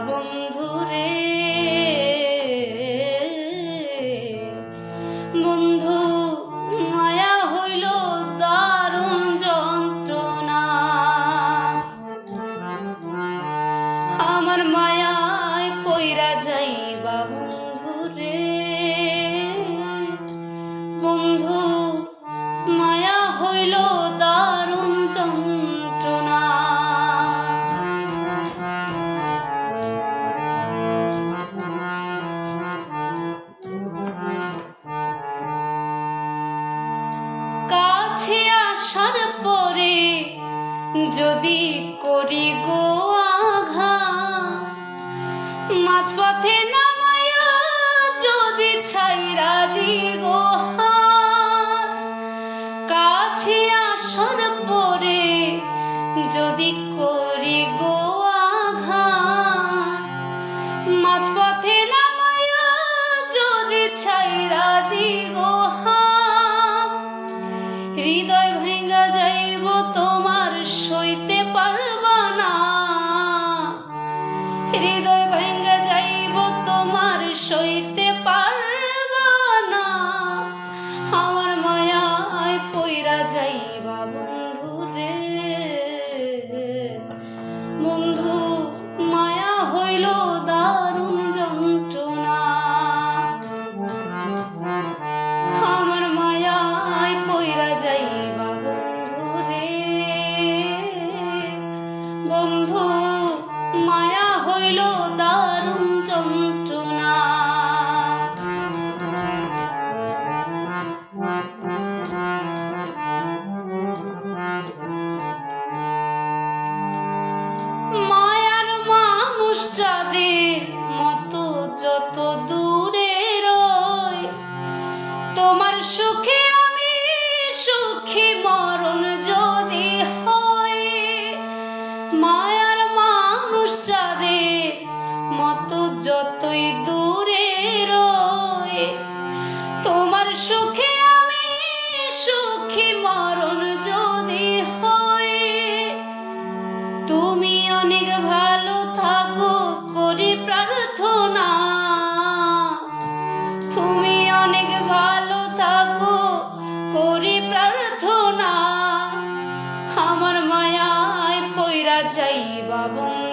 বন্ধুরে, বন্ধু মায়া হইল দারুণ যন্ত্রণা। আমার মায়ায় পইরা যাইবা বন্ধুরে, বন্ধু মায়া হইল দারুণ যন্ত্রণা। কাছে আসার পরে যদি করি গো আঘাত, মাঝপথে নামায়া যদি ছাইরা দি গো হাত। কাছে আসার পরে যদি করি গো আঘাত, মাঝপথে নামায়া যদি ছাইরা দি গো হাত। হৃদয় ভেঙ্গা যাইব তোমার সইতে পারবা না, হৃদয় ভেঙ্গা যাইব তোমার সইতে পারবা না। আমার মায়ায় পইরা যাইবা বন্ধুরে, বন্ধু মায়া হইল দারুণ যন্ত্রণা। আমার মায়ায় পইরা যাইবা বন্ধুরে, বন্ধু মায়া হইল দারুণ যন্ত্রণা। মায়ার মানুষ যাদের মতো যত দূরে রয়, তোমার সুখে আমি সুখী মরণ যদি হয়। মায়ার মানুষ যাদের মতো যতই দূরে রয়, তোমার সুখে আমি সুখী মরণ যদি হয়। তুমি অনেক ভালো থাকো করি প্রার্থনা, তুমি অনেক ভালো থাকো করি প্রার্থনা। আমার মায়ায় পইরা যাইবা বন্ধু।